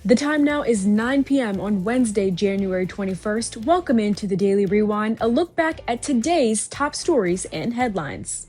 The time now is 9 p.m. on Wednesday, January 21st. Welcome into the Daily Rewind, a look back at today's top stories and headlines.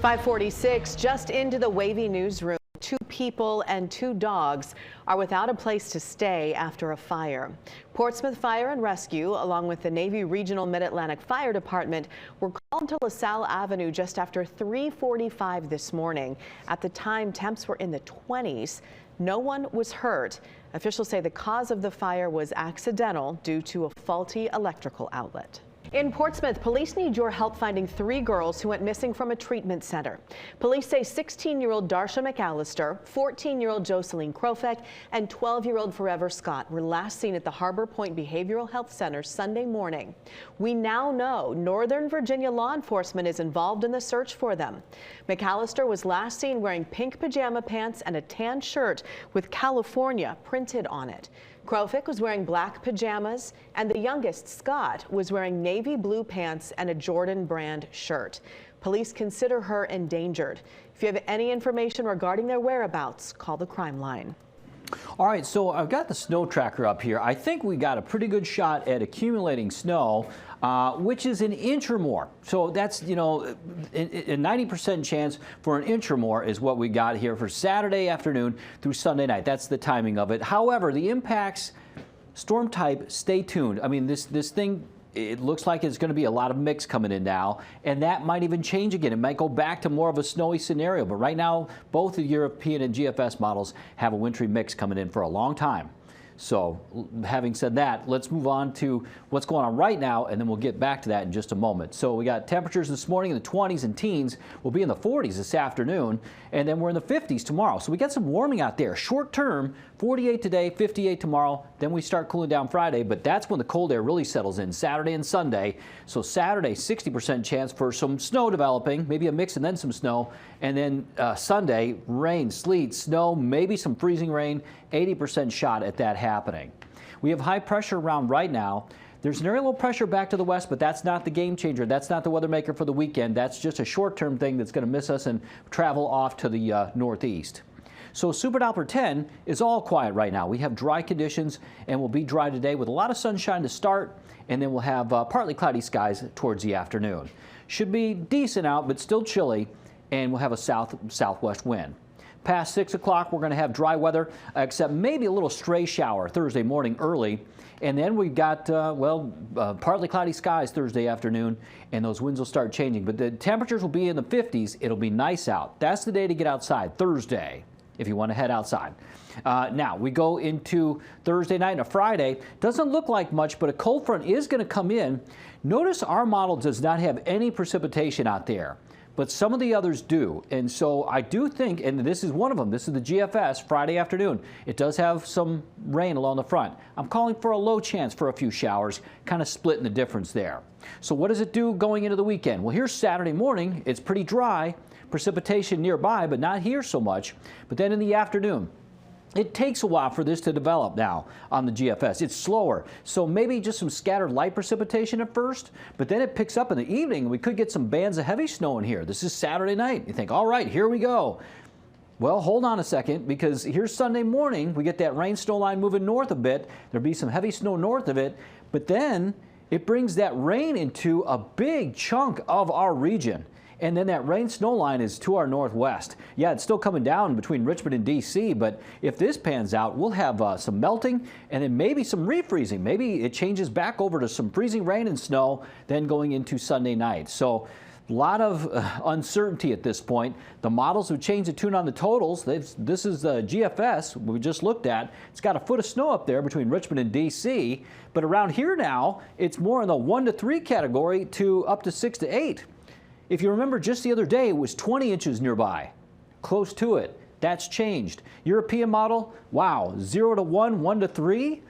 5:46, just into the wavy newsroom. 2 people and 2 dogs are without a place to stay after a fire. Portsmouth Fire and Rescue, along with the Navy Regional Mid-Atlantic Fire Department, were called to LaSalle Avenue just after 3:45 this morning. At the time, temps were in the 20s. No one was hurt. Officials say the cause of the fire was accidental due to a faulty electrical outlet. In Portsmouth, police need your help finding 3 girls who went missing from a treatment center. Police say 16-year-old Darsha McAllister, 14-year-old Jocelyn Krofek, and 12-year-old Forever Scott were last seen at the Harbor Point Behavioral Health Center Sunday morning. We now know Northern Virginia law enforcement is involved in the search for them. McAllister was last seen wearing pink pajama pants and a tan shirt with California printed on it. Krofek was wearing black pajamas, and the youngest, Scott, was wearing navy blue pants and a Jordan brand shirt. Police consider her endangered. If you have any information regarding their whereabouts, call the crime line. All right, so I've got the snow tracker up here. I think we got a pretty good shot at accumulating snow, which is an inch or more. So that's, you know, a 90% chance for an inch or more is what we got here for Saturday afternoon through Sunday night. That's the timing of it. However, the impacts, storm type, stay tuned. I mean, this thing, it looks like it's going to be a lot of mix coming in now, and that might even change again. It might go back to more of a snowy scenario, but right now both the European and GFS models have a wintry mix coming in for a long time. So having said that, let's move on to what's going on right now, and then we'll get back to that in just a moment. So we got temperatures this morning in the 20s and teens. We'll be in the 40s this afternoon, and then we're in the 50s tomorrow. So we got some warming out there. Short term, 48 today, 58 tomorrow. Then we start cooling down Friday, but that's when the cold air really settles in, Saturday and Sunday. So Saturday, 60% chance for some snow developing, maybe a mix and then some snow. And then Sunday, rain, sleet, snow, maybe some freezing rain, 80% shot at that happening. We have high pressure around right now. There's an area low pressure back to the west, but that's not the game changer. That's not the weather maker for the weekend. That's just a short-term thing that's going to miss us and travel off to the northeast. So Super Doppler 10 is all quiet right now. We have dry conditions, and we'll be dry today with a lot of sunshine to start, and then we'll have partly cloudy skies towards the afternoon. Should be decent out, but still chilly, and we'll have a southwest wind. Past 6 o'clock, we're going to have dry weather, except maybe a little stray shower Thursday morning early. And then we've got, partly cloudy skies Thursday afternoon, and those winds will start changing. But the temperatures will be in the 50s. It'll be nice out. That's the day to get outside, Thursday, if you want to head outside. Now, we go into Thursday night and a Friday. Doesn't look like much, but a cold front is going to come in. Notice our model does not have any precipitation out there, but some of the others do. And so I do think, and this is one of them, this is the GFS Friday afternoon. It does have some rain along the front. I'm calling for a low chance for a few showers, kind of splitting the difference there. So what does it do going into the weekend? Well, here's Saturday morning. It's pretty dry. Precipitation nearby, but not here so much. But then in the afternoon, it takes a while for this to develop now on the GFS. It's slower, so maybe just some scattered light precipitation at first, but then it picks up in the evening, and we could get some bands of heavy snow in here. This is Saturday night. You think, all right, here we go. Well, hold on a second, because here's Sunday morning. We get that rain snow line moving north a bit. There'll be some heavy snow north of it, but then it brings that rain into a big chunk of our region. And then that rain snow line is to our northwest. Yeah, it's still coming down between Richmond and D.C., but if this pans out, we'll have some melting and then maybe some refreezing. Maybe it changes back over to some freezing rain and snow then going into Sunday night. So a lot of uncertainty at this point. The models have changed the tune on the totals. This is the GFS we just looked at. It's got a foot of snow up there between Richmond and D.C., but around here now, it's more in the 1 to 3 category to up to 6 to 8. If you remember, just the other day, it was 20 inches nearby, close to it. That's changed. European model, wow, 0 to 1, 1 to 3.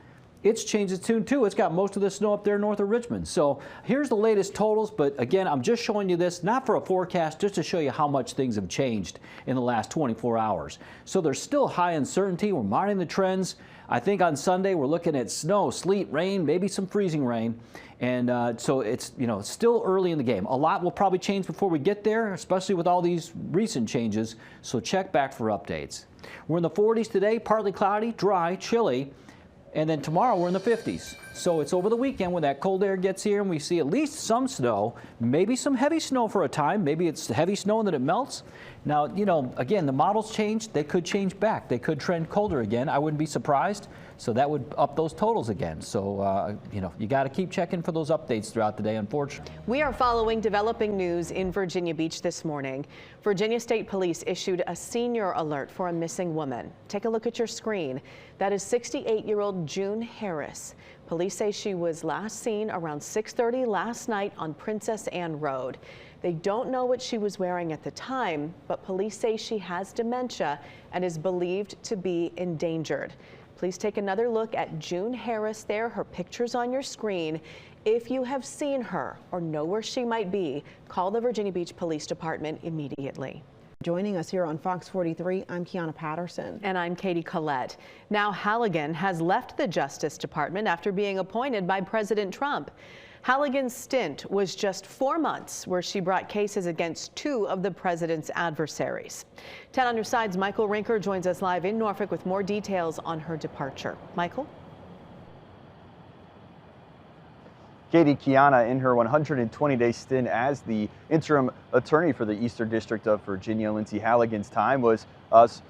It's changed its tune too. It's got most of the snow up there north of Richmond. So here's the latest totals, but again, I'm just showing you this, not for a forecast, just to show you how much things have changed in the last 24 hours. So there's still high uncertainty. We're monitoring the trends. I think on Sunday we're looking at snow, sleet, rain, maybe some freezing rain. And so it's, it's still early in the game. A lot will probably change before we get there, especially with all these recent changes. So check back for updates. We're in the 40s today, partly cloudy, dry, chilly. And then tomorrow we're in the 50s. So it's over the weekend when that cold air gets here and we see at least some snow, maybe some heavy snow for a time. Maybe it's heavy snow and then it melts. Now, you know, again, the models change. They could change back. They could trend colder again. I wouldn't be surprised. So that would up those totals again. So, you know, you got to keep checking for those updates throughout the day, unfortunately. We are following developing news in Virginia Beach this morning. Virginia State Police issued a senior alert for a missing woman. Take a look at your screen. That is 68-year-old June Harris. Police say she was last seen around 6:30 last night on Princess Anne Road. They don't know what she was wearing at the time, but police say she has dementia and is believed to be endangered. Please take another look at June Harris there. Her picture's on your screen. If you have seen her or know where she might be, call the Virginia Beach Police Department immediately. Joining us here on Fox 43, I'm Kiana Patterson. And I'm Katie Collette. Now Halligan has left the Justice Department after being appointed by President Trump. Halligan's stint was just 4 months, where she brought cases against 2 of the president's adversaries. 10 on your side's Michael Rinker joins us live in Norfolk with more details on her departure. Michael? Katie, Kiana, in her 120-day stint as the interim attorney for the Eastern District of Virginia, Lindsay Halligan's time was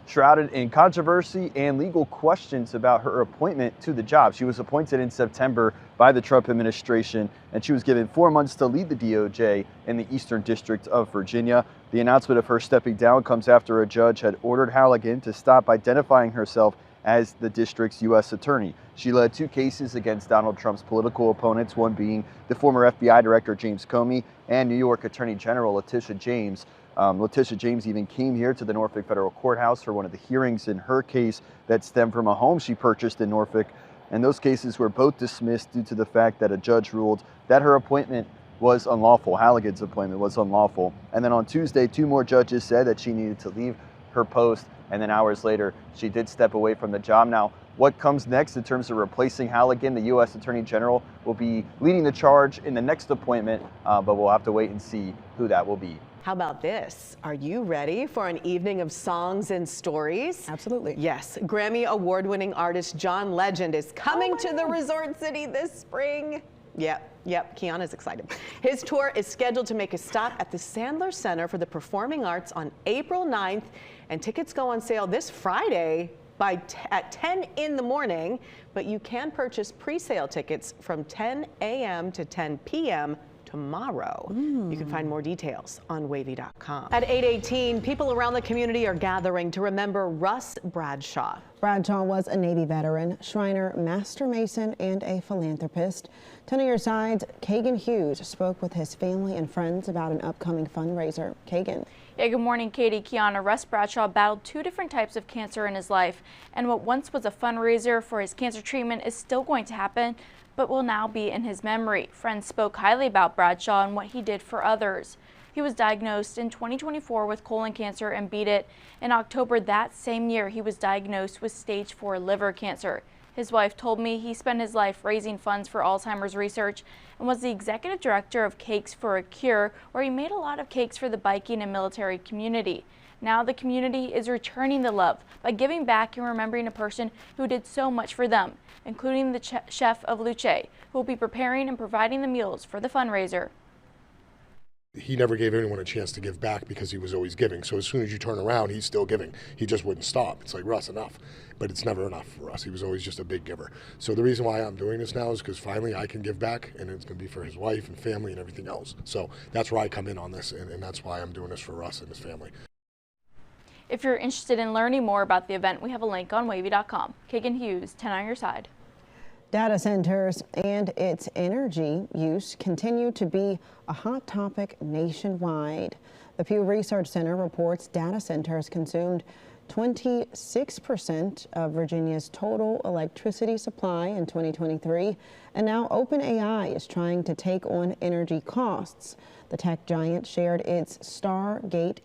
shrouded in controversy and legal questions about her appointment to the job. She was appointed in September by the Trump administration, and she was given 4 months to lead the DOJ in the Eastern District of Virginia. The announcement of her stepping down comes after a judge had ordered Halligan to stop identifying herself as the district's U.S. attorney. She led 2 cases against Donald Trump's political opponents, one being the former FBI Director James Comey and New York Attorney General Letitia James. Letitia James even came here to the Norfolk Federal Courthouse for one of the hearings in her case that stemmed from a home she purchased in Norfolk. And those cases were both dismissed due to the fact that a judge ruled that her appointment was unlawful. Halligan's appointment was unlawful. And then on Tuesday, 2 more judges said that she needed to leave her post. And then hours later, she did step away from the job. Now, what comes next in terms of replacing Halligan? The U.S. Attorney General will be leading the charge in the next appointment, but we'll have to wait and see who that will be. How about this? Are you ready for an evening of songs and stories? Absolutely. Yes. Grammy award-winning artist John Legend is coming to the resort city this spring. Yep, Kiana's excited. His tour is scheduled to make a stop at the Sandler Center for the Performing Arts on April 9th, and tickets go on sale this Friday at 10 in the morning, but you can purchase pre-sale tickets from 10 a.m. to 10 p.m. tomorrow. You can find more details on wavy.com. At 8:18, people around the community are gathering to remember Russ Bradshaw. Bradshaw was a Navy veteran, Shriner, master mason, and a philanthropist. 10 on your side's Kagan Hughes spoke with his family and friends about an upcoming fundraiser. Kagan. Yeah, good morning, Katie. Kiana. Russ Bradshaw battled 2 different types of cancer in his life, and what once was a fundraiser for his cancer treatment is still going to happen, but will now be in his memory. Friends spoke highly about Bradshaw and what he did for others. He was diagnosed in 2024 with colon cancer and beat it. In October that same year, he was diagnosed with stage 4 liver cancer. His wife told me he spent his life raising funds for Alzheimer's research and was the executive director of Cakes for a Cure, where he made a lot of cakes for the biking and military community. Now the community is returning the love by giving back and remembering a person who did so much for them, including the chef of Luce, who will be preparing and providing the meals for the fundraiser. He never gave anyone a chance to give back because he was always giving. So as soon as you turn around, he's still giving. He just wouldn't stop. It's like, Russ, enough. But it's never enough for us. He was always just a big giver. So the reason why I'm doing this now is because finally I can give back, and it's going to be for his wife and family and everything else. So that's where I come in on this, and that's why I'm doing this for Russ and his family. If you're interested in learning more about the event, we have a link on wavy.com. Kagan Hughes, 10 on your side. Data centers and its energy use continue to be a hot topic nationwide. The Pew Research Center reports data centers consumed 26% of Virginia's total electricity supply in 2023, and now OpenAI is trying to take on energy costs. The tech giant shared its Stargate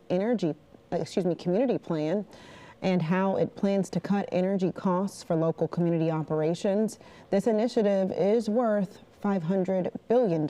community plan and how it plans to cut energy costs for local community operations. This initiative is worth $500 billion.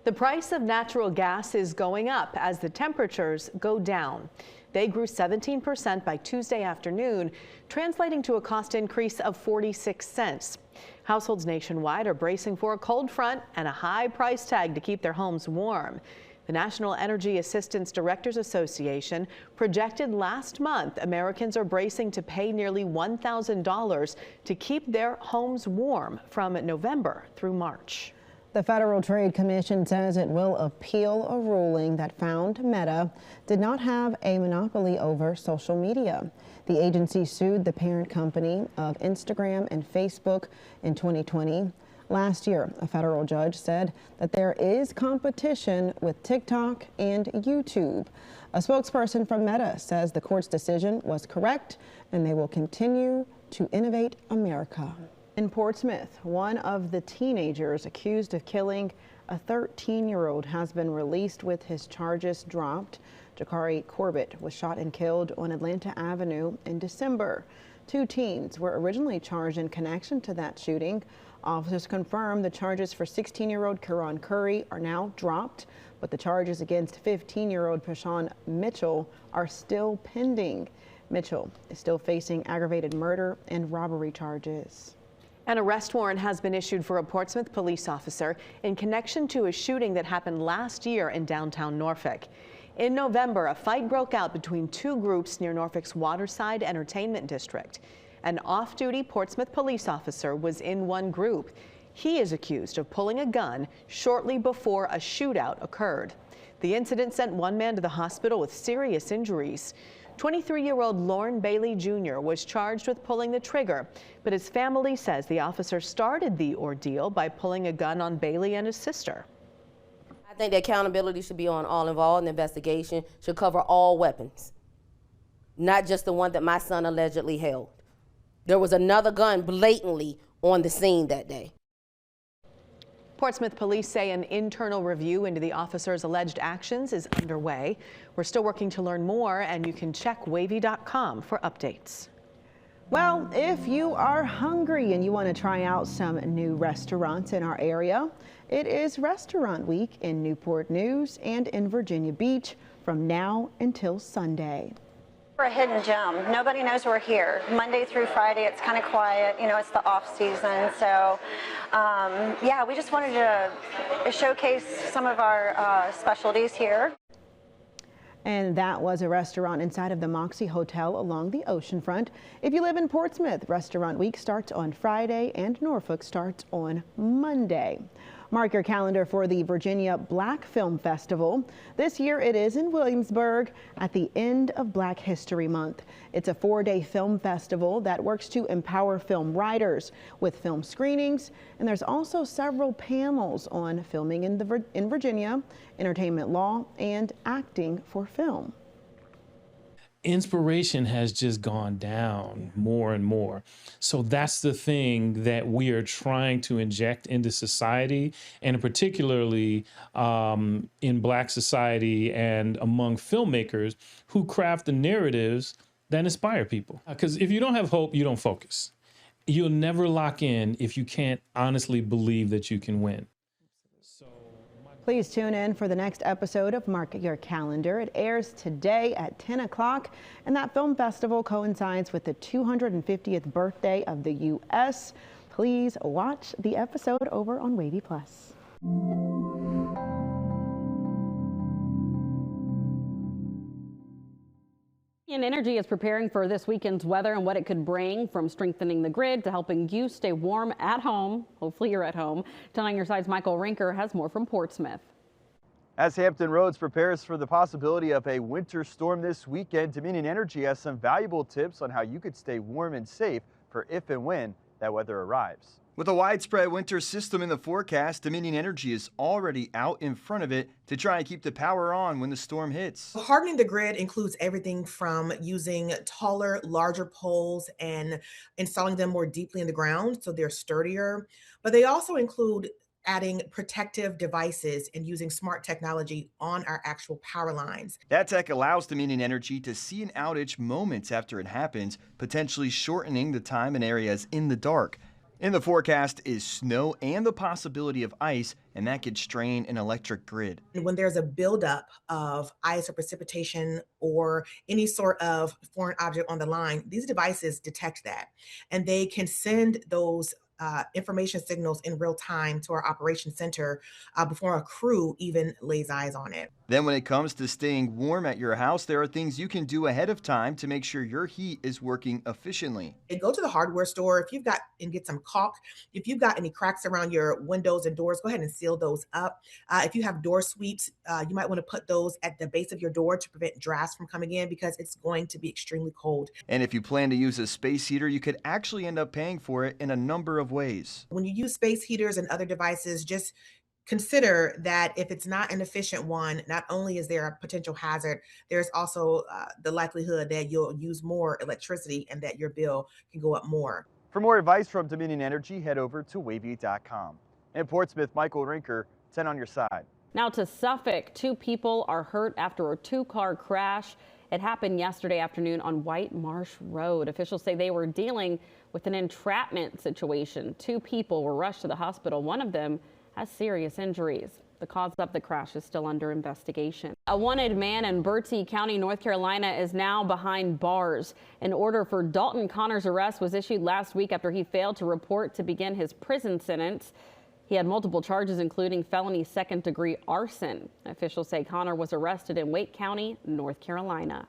The price of natural gas is going up as the temperatures go down. They grew 17% by Tuesday afternoon, translating to a cost increase of 46 cents. Households nationwide are bracing for a cold front and a high price tag to keep their homes warm. The National Energy Assistance Directors Association projected last month Americans are bracing to pay nearly $1,000 to keep their homes warm from November through March. The Federal Trade Commission says it will appeal a ruling that found Meta did not have a monopoly over social media. The agency sued the parent company of Instagram and Facebook in 2020. Last year, a federal judge said that there is competition with TikTok and YouTube. A spokesperson from Meta says the court's decision was correct and they will continue to innovate America. In Portsmouth, one of the teenagers accused of killing a 13-year-old has been released with his charges dropped. Jakari Corbett was shot and killed on Atlanta Avenue in December. Two teens were originally charged in connection to that shooting. Officers confirmed the charges for 16-year-old Karan Curry are now dropped, but the charges against 15-year-old Pashawn Mitchell are still pending. Mitchell is still facing aggravated murder and robbery charges. An arrest warrant has been issued for a Portsmouth police officer in connection to a shooting that happened last year in downtown Norfolk. In November, a fight broke out between two groups near Norfolk's Waterside Entertainment District. An off-duty Portsmouth police officer was in one group. He is accused of pulling a gun shortly before a shootout occurred. The incident sent one man to the hospital with serious injuries. 23-year-old Lauren Bailey Jr. was charged with pulling the trigger, but his family says the officer started the ordeal by pulling a gun on Bailey and his sister. I think the accountability should be on all involved, and the investigation should cover all weapons, not just the one that my son allegedly held. There was another gun blatantly on the scene that day. Portsmouth police say an internal review into the officer's alleged actions is underway. We're still working to learn more, and you can check wavy.com for updates. Well, if you are hungry and you want to try out some new restaurants in our area, it is Restaurant Week in Newport News and in Virginia Beach from now until Sunday. We're a hidden gem. Nobody knows we're here. Monday through Friday, it's kind of quiet. You know, it's the off season. So, yeah, we just wanted to showcase some of our specialties here. And that was a restaurant inside of the Moxie Hotel along the oceanfront. If you live in Portsmouth, Restaurant Week starts on Friday and Norfolk starts on Monday. Mark your calendar for the Virginia Black Film Festival. This year it is in Williamsburg at the end of Black History Month. It's a 4-day film festival that works to empower film writers with film screenings, and there's also several panels on filming in Virginia, entertainment law, and acting for film. Inspiration has just gone down more and more. So that's the thing that we are trying to inject into society, and particularly in Black society and among filmmakers who craft the narratives that inspire people. Because if you don't have hope, you don't focus. You'll never lock in if you can't honestly believe that you can win. Please tune in for the next episode of Mark Your Calendar. It airs today at 10 o'clock, and that film festival coincides with the 250th birthday of the U.S. Please watch the episode over on Wavy Plus. Energy is preparing for this weekend's weather and what it could bring, from strengthening the grid to helping you stay warm at home. Hopefully you're at home. Telling your side's Michael Rinker has more from Portsmouth. As Hampton Roads prepares for the possibility of a winter storm this weekend, Dominion Energy has some valuable tips on how you could stay warm and safe for if and when that weather arrives. With a widespread winter system in the forecast, Dominion Energy is already out in front of it to try and keep the power on when the storm hits. Hardening the grid includes everything from using taller, larger poles and installing them more deeply in the ground so they're sturdier. But they also include adding protective devices and using smart technology on our actual power lines. That tech allows Dominion Energy to see an outage moments after it happens, potentially shortening the time in areas in the dark. In the forecast is snow and the possibility of ice, and that could strain an electric grid. And when there's a buildup of ice or precipitation or any sort of foreign object on the line, these devices detect that, and they can send those information signals in real time to our operations center before a crew even lays eyes on it. Then when it comes to staying warm at your house, there are things you can do ahead of time to make sure your heat is working efficiently. And go to the hardware store if you've got and get some caulk. If you've got any cracks around your windows and doors, go ahead and seal those up. If you have door sweeps, you might want to put those at the base of your door to prevent drafts from coming in because it's going to be extremely cold. And if you plan to use a space heater, you could actually end up paying for it in a number of ways. When you use space heaters and other devices, just consider that if it's not an efficient one, not only is there a potential hazard, there's also the likelihood that you'll use more electricity and that your bill can go up more. For more advice from Dominion Energy, head over to wavy.com. In Portsmouth, Michael Rinker, 10 on your side. Now to Suffolk, 2 people are hurt after a 2-car crash. It happened yesterday afternoon on White Marsh Road. Officials say they were dealing with an entrapment situation. 2 people were rushed to the hospital. One of them has serious injuries. The cause of the crash is still under investigation. A wanted man in Bertie County, North Carolina is now behind bars. An order for Dalton Connor's arrest was issued last week after he failed to report to begin his prison sentence. He had multiple charges, including felony second-degree arson. Officials say Connor was arrested in Wake County, North Carolina.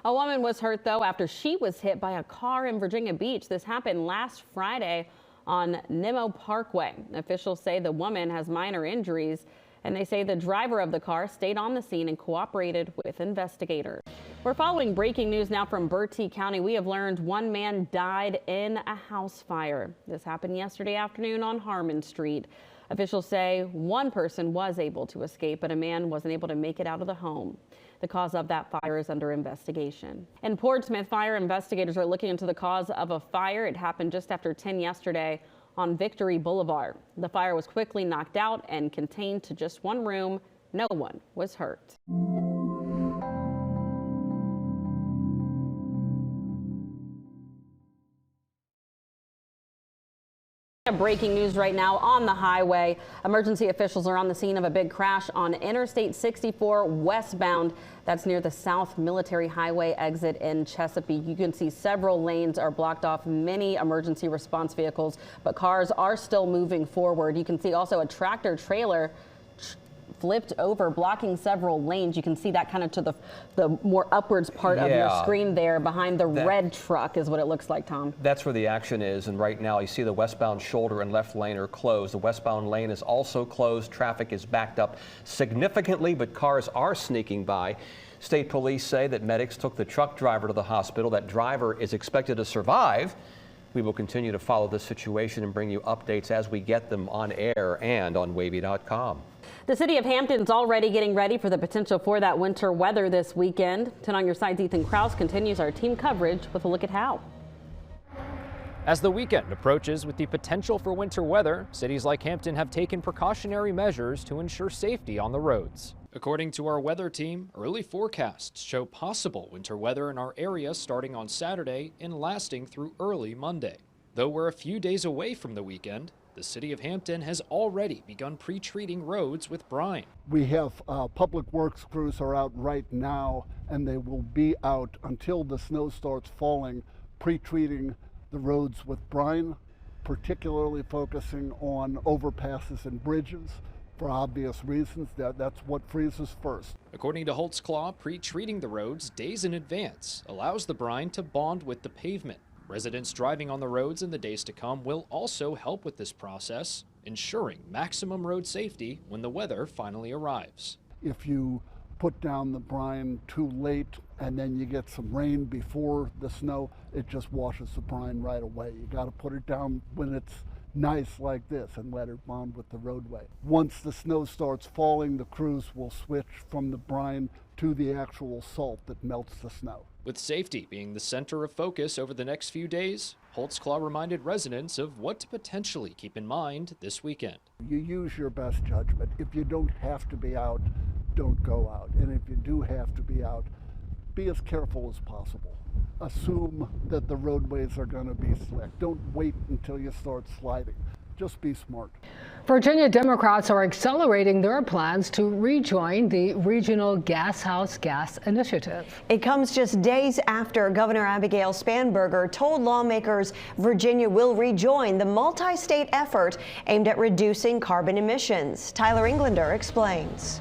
A woman was hurt, though, after she was hit by a car in Virginia Beach. This happened last Friday on Nemo Parkway. Officials say the woman has minor injuries, and they say the driver of the car stayed on the scene and cooperated with investigators. We're following breaking news now from Bertie County. We have learned one man died in a house fire. This happened yesterday afternoon on Harmon Street. Officials say one person was able to escape, but a man wasn't able to make it out of the home. The cause of that fire is under investigation. In Portsmouth, fire investigators are looking into the cause of a fire. It happened just after 10 yesterday on Victory Boulevard. The fire was quickly knocked out and contained to just one room. No one was hurt. Breaking news right now on the highway. Emergency officials are on the scene of a big crash on Interstate 64 westbound. That's near the South Military Highway exit in Chesapeake. You can see several lanes are blocked off, many emergency response vehicles, but cars are still moving forward. You can see also a tractor trailer flipped over, blocking several lanes. You can see that kind of to the more upwards part of your screen there behind the red truck is what it looks like, Tom. That's where the action is, and right now you see the westbound shoulder and left lane are closed. The westbound lane is also closed. Traffic is backed up significantly, but cars are sneaking by. State police say that medics took the truck driver to the hospital. That driver is expected to survive. We will continue to follow this situation and bring you updates as we get them on air and on wavy.com. The city of Hampton's already getting ready for the potential for that winter weather this weekend. 10 on your side's Ethan Kraus continues our team coverage with a look at how. As the weekend approaches with the potential for winter weather, cities like Hampton have taken precautionary measures to ensure safety on the roads. According to our weather team, early forecasts show possible winter weather in our area starting on Saturday and lasting through early Monday. Though we're a few days away from the weekend, the city of Hampton has already begun pre-treating roads with brine. We have public works crews are out right now, and they will be out until the snow starts falling, pre-treating the roads with brine, particularly focusing on overpasses and bridges for obvious reasons. That's what freezes first. According to Holtzclaw, pre-treating the roads days in advance allows the brine to bond with the pavement. Residents driving on the roads in the days to come will also help with this process, ensuring maximum road safety when the weather finally arrives. If you put down the brine too late and then you get some rain before the snow, it just washes the brine right away. You got to put it down when it's nice like this and let it bond with the roadway. Once the snow starts falling, the crews will switch from the brine to the actual salt that melts the snow. With safety being the center of focus over the next few days, Holtzclaw reminded residents of what to potentially keep in mind this weekend. You use your best judgment. If you don't have to be out, don't go out. And if you do have to be out, be as careful as possible. assume that the roadways are going to be slick. Don't wait until you start sliding. Just be smart. Virginia Democrats are accelerating their plans to rejoin the Regional Gas House Gas Initiative. It comes just days after Governor Abigail Spanberger told lawmakers Virginia will rejoin the multi-state effort aimed at reducing carbon emissions. Tyler Englander explains.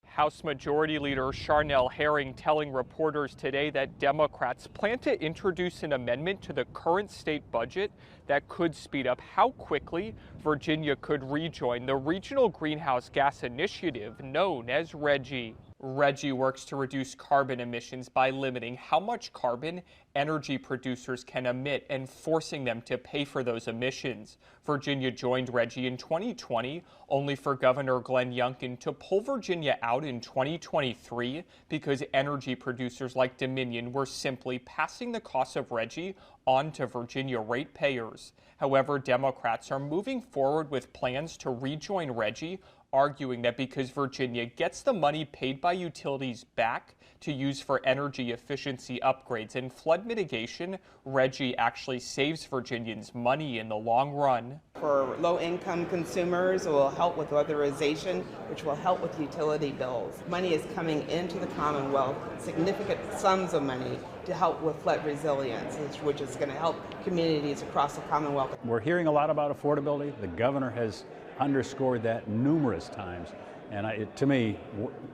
House Majority Leader Charnel Herring telling reporters today that Democrats plan to introduce an amendment to the current state budget that could speed up how quickly Virginia could rejoin the Regional Greenhouse Gas Initiative known as RGGI. RGGI works to reduce carbon emissions by limiting how much carbon energy producers can emit and forcing them to pay for those emissions. Virginia joined RGGI in 2020, only for Governor Glenn Youngkin to pull Virginia out in 2023 because energy producers like Dominion were simply passing the cost of RGGI on to Virginia ratepayers. However, Democrats are moving forward with plans to rejoin RGGI, arguing that because Virginia gets the money paid by utilities back to use for energy efficiency upgrades and flood mitigation, RGGI actually saves Virginians money in the long run. For low-income consumers, it will help with weatherization, which will help with utility bills. Money is coming into the Commonwealth, significant sums of money to help with flood resilience, which is going to help communities across the Commonwealth. We're hearing a lot about affordability. The governor has underscored that numerous times. And to me,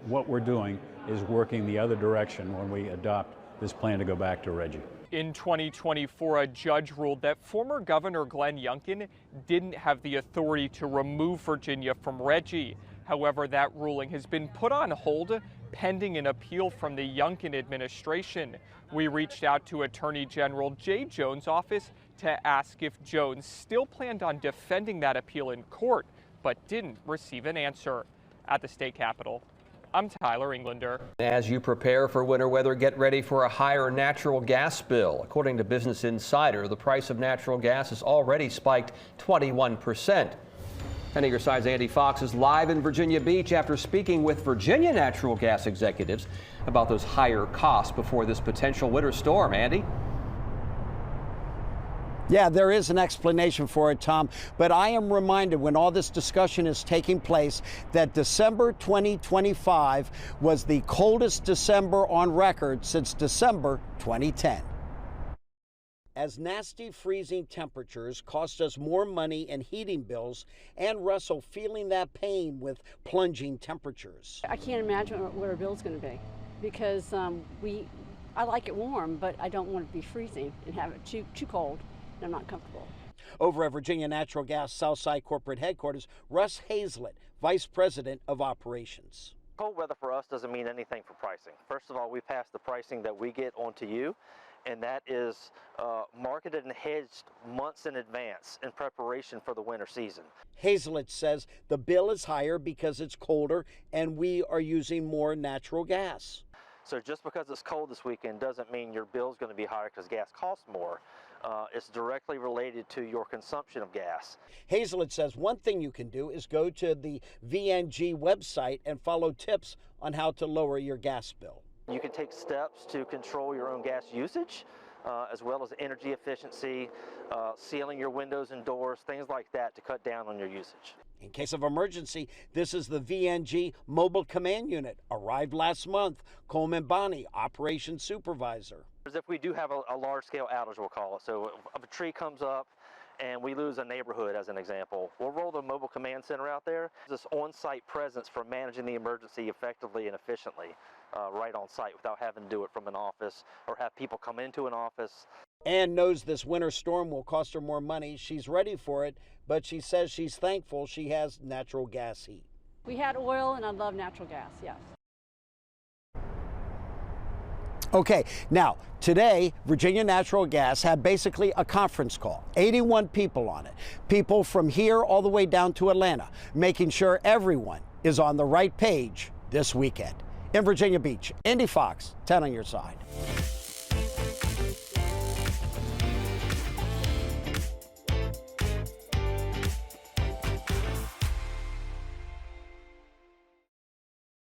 what we're doing is working the other direction when we adopt this plan to go back to RGGI. In 2024, a judge ruled that former Governor Glenn Youngkin didn't have the authority to remove Virginia from RGGI. However, that ruling has been put on hold pending an appeal from the Youngkin administration. We reached out to Attorney General Jay Jones' office to ask if Jones still planned on defending that appeal in court, but didn't receive an answer. At the state capitol, I'm Tyler Englander. As you prepare for winter weather, get ready for a higher natural gas bill. According to Business Insider, the price of natural gas has already spiked 21%. And your side's Andy Fox is live in Virginia Beach after speaking with Virginia natural gas executives about those higher costs before this potential winter storm. Andy? Yeah, there is an explanation for it, Tom, but I am reminded when all this discussion is taking place that December 2025 was the coldest December on record since December 2010. As nasty freezing temperatures cost us more money in heating bills, and Russell feeling that pain with plunging temperatures. I can't imagine what our bill's going to be because I like it warm, but I don't want it to be freezing and have it too cold. I'm not comfortable. Over at Virginia Natural Gas Southside Corporate Headquarters, Russ Hazlett, Vice President of Operations. Cold weather for us doesn't mean anything for pricing. First of all, we pass the pricing that we get onto you, and that is marketed and hedged months in advance in preparation for the winter season. Hazlett says the bill is higher because it's colder and we are using more natural gas. So just because it's cold this weekend doesn't mean your bill is going to be higher because gas costs more. It's directly related to your consumption of gas. Hazlett says one thing you can do is go to the VNG website and follow tips on how to lower your gas bill. You can take steps to control your own gas usage, as well as energy efficiency, sealing your windows and doors, things like that to cut down on your usage. In case of emergency, this is the VNG Mobile Command Unit. Arrived last month. Coleman Bonney, Operations Supervisor. If we do have a large-scale outage, we'll call it. So if a tree comes up and we lose a neighborhood, as an example, we'll roll the Mobile Command Center out there. This on-site presence for managing the emergency effectively and efficiently right on site without having to do it from an office or have people come into an office. Ann knows this winter storm will cost her more money. She's ready for it, but she says she's thankful she has natural gas heat. We had oil, and I love natural gas, yes. Okay, now, today, Virginia Natural Gas had basically a conference call, 81 people on it. People from here all the way down to Atlanta, making sure everyone is on the right page this weekend. In Virginia Beach, Andy Fox, 10 on your side.